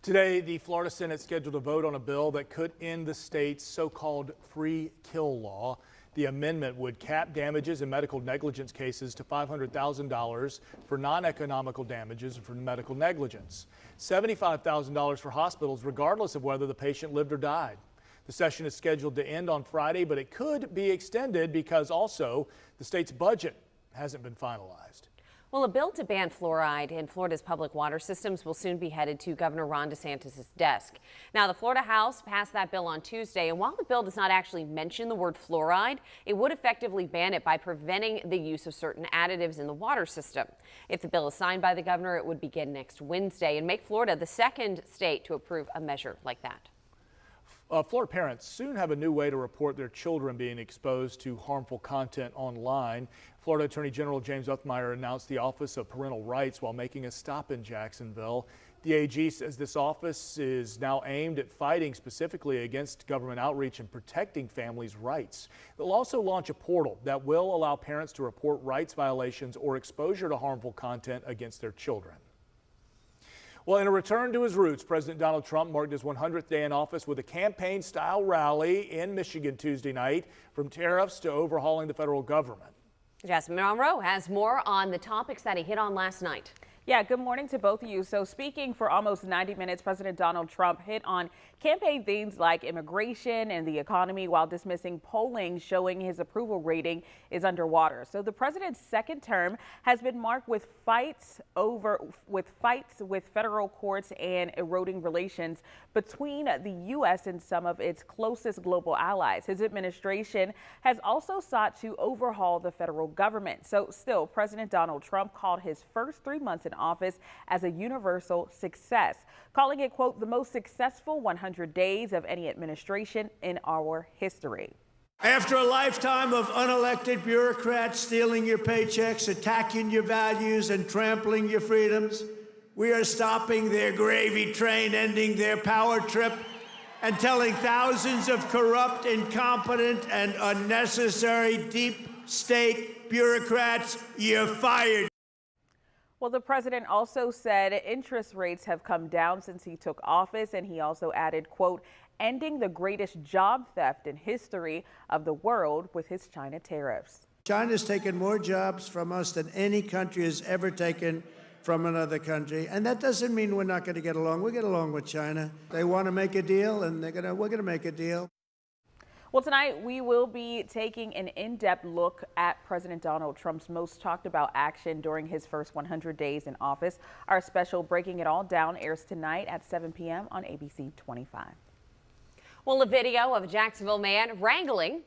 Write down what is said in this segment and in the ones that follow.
Today, the Florida Senate is scheduled to vote on a bill that could end the state's so-called free kill law. The amendment would cap damages in medical negligence cases to $500,000 for non-economical damages and for medical negligence, $75,000 for hospitals regardless of whether the patient lived or died. The session is scheduled to end on Friday, but it could be extended because also the state's budget hasn't been finalized. Well, a bill to ban fluoride in Florida's public water systems will soon be headed to Governor Ron DeSantis' desk. Now, the Florida House passed that bill on Tuesday, and while the bill does not actually mention the word fluoride, it would effectively ban it by preventing the use of certain additives in the water system. If the bill is signed by the governor, it would begin next Wednesday and make Florida the second state to approve a measure like that. Florida parents soon have a new way to report their children being exposed to harmful content online. Florida Attorney General James Uthmeier announced the Office of Parental Rights while making a stop in Jacksonville. The AG says this office is now aimed at fighting specifically against government outreach and protecting families' rights. They'll also launch a portal that will allow parents to report rights violations or exposure to harmful content against their children. Well, in a return to his roots, President Donald Trump marked his 100th day in office with a campaign-style rally in Michigan Tuesday night, from tariffs to overhauling the federal government. Jasmine Monroe has more on the topics that he hit on last night. Yeah, good morning to both of you. So speaking for almost 90 minutes, President Donald Trump hit on campaign themes like immigration and the economy while dismissing polling showing his approval rating is underwater. So the president's second term has been marked with fights with federal courts and eroding relations between the U.S. and some of its closest global allies. His administration has also sought to overhaul the federal government. So still, President Donald Trump called his first 3 months in office as a universal success, calling it, quote, the most successful 100 days of any administration in our history. After a lifetime of unelected bureaucrats stealing your paychecks, attacking your values, and trampling your freedoms, we are stopping their gravy train, ending their power trip, and telling thousands of corrupt, incompetent, and unnecessary deep state bureaucrats, you're fired. Well, the president also said interest rates have come down since he took office, and he also added, quote, ending the greatest job theft in history of the world with his China tariffs. China's taken more jobs from us than any country has ever taken from another country. And that doesn't mean we're not going to get along. We'll get along with China. They want to make a deal, and we're going to make a deal. Well, tonight we will be taking an in-depth look at President Donald Trump's most talked about action during his first 100 days in office. Our special Breaking It All Down airs tonight at 7 p.m. on ABC 25. Well, a video of a Jacksonville man wrangling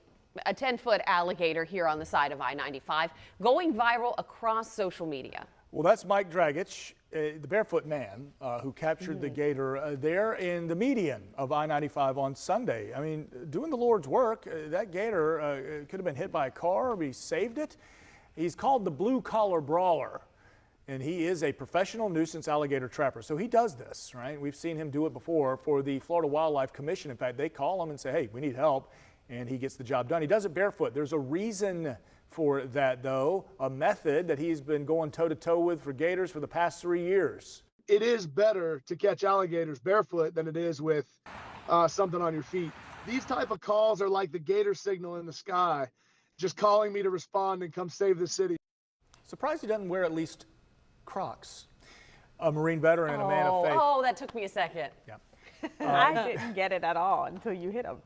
a 10-foot alligator here on the side of I-95 going viral across social media. Well, that's Mike Dragich, the barefoot man who captured the gator there in the median of I-95 on Sunday. I mean, doing the Lord's work. That gator could have been hit by a car, but he saved it. He's called the blue-collar brawler, and he is a professional nuisance alligator trapper. So he does this, right? We've seen him do it before for the Florida Wildlife Commission. In fact, they call him and say, hey, we need help, and he gets the job done. He does it barefoot. There's a reason for that, though, a method that he's been going toe-to-toe with for gators for the past 3 years. It is better to catch alligators barefoot than it is with something on your feet. These type of calls are like the gator signal in the sky, just calling me to respond and come save the city. Surprised he doesn't wear at least Crocs. A Marine veteran and a man of faith. Oh, that took me a second. Yeah. I didn't get it at all until you hit him.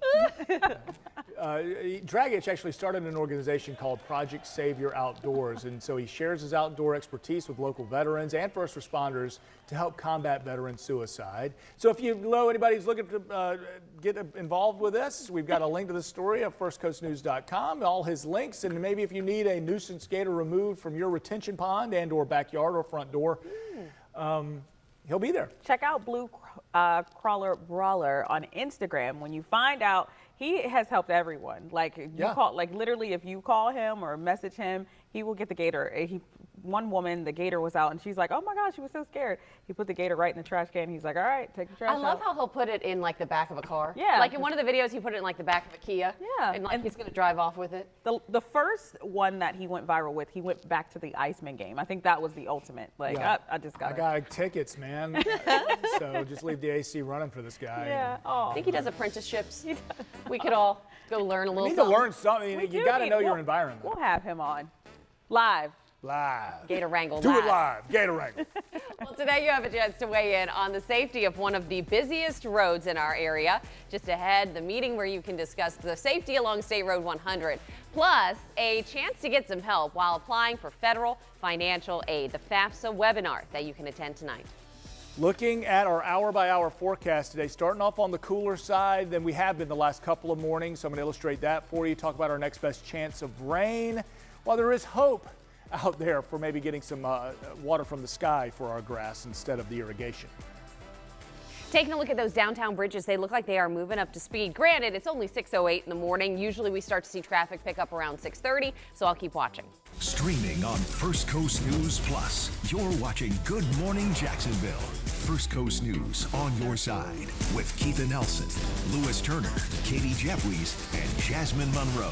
Dragich actually started an organization called Project Savior Outdoors, and so he shares his outdoor expertise with local veterans and first responders to help combat veteran suicide. So if you know anybody who's looking to get involved with this, we've got a link to the story at firstcoastnews.com, all his links, and maybe if you need a nuisance gator removed from your retention pond and or backyard or front door, he'll be there. Check out Blue Crawler Brawler on Instagram. When you find out, he has helped everyone. Like you call, like literally, if you call him or message him, he will get the gator. He one woman, the gator was out, and she's like, oh my gosh, she was so scared. He put the gator right in the trash can. He's like, all right, take the trash out. I love how he'll put it in like the back of a car. Yeah. Like in one of the videos, he put it in like the back of a Kia. Yeah. And like he's going to drive off with it. The first one that he went viral with, he went back to the Iceman game. I think that was the ultimate. Like, Yeah. I just got I got tickets, man. So just leave the AC running for this guy. Yeah. I think he does apprenticeships. We could all go learn a You little need something. to learn something. We You do got to need- know your we'll- environment. We'll have him on live. Live. Gator Wrangle Do live. it live. Gator Wrangle. Well, today you have a chance to weigh in on the safety of one of the busiest roads in our area. Just ahead, the meeting where you can discuss the safety along State Road 100, plus a chance to get some help while applying for federal financial aid, the FAFSA webinar that you can attend tonight. Looking at our hour-by-hour forecast today, starting off on the cooler side than we have been the last couple of mornings. So I'm going to illustrate that for you, talk about our next best chance of rain. While there is hope out there for maybe getting some water from the sky for our grass instead of the irrigation. Taking a look at those downtown bridges, they look like they are moving up to speed. Granted, it's only 6:08 in the morning. Usually we start to see traffic pick up around 6:30, so I'll keep watching. Streaming on First Coast News Plus, you're watching Good Morning Jacksonville. First Coast News on your side with Keitha Nelson, Lewis Turner, Katie Jeffries, and Jasmine Monroe.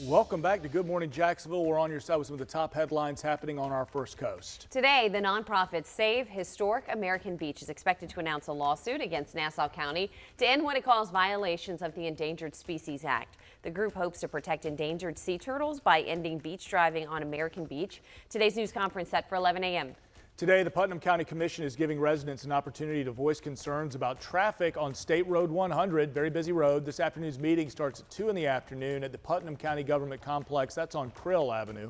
Welcome back to Good Morning Jacksonville. We're on your side with some of the top headlines happening on our First Coast. Today, the nonprofit Save Historic American Beach is expected to announce a lawsuit against Nassau County to end what it calls violations of the Endangered Species Act. The group hopes to protect endangered sea turtles by ending beach driving on American Beach. Today's news conference set for 11 a.m. Today, the Putnam County Commission is giving residents an opportunity to voice concerns about traffic on State Road 100, very busy road. This afternoon's meeting starts at 2 in the afternoon at the Putnam County Government Complex. That's on Krill Avenue.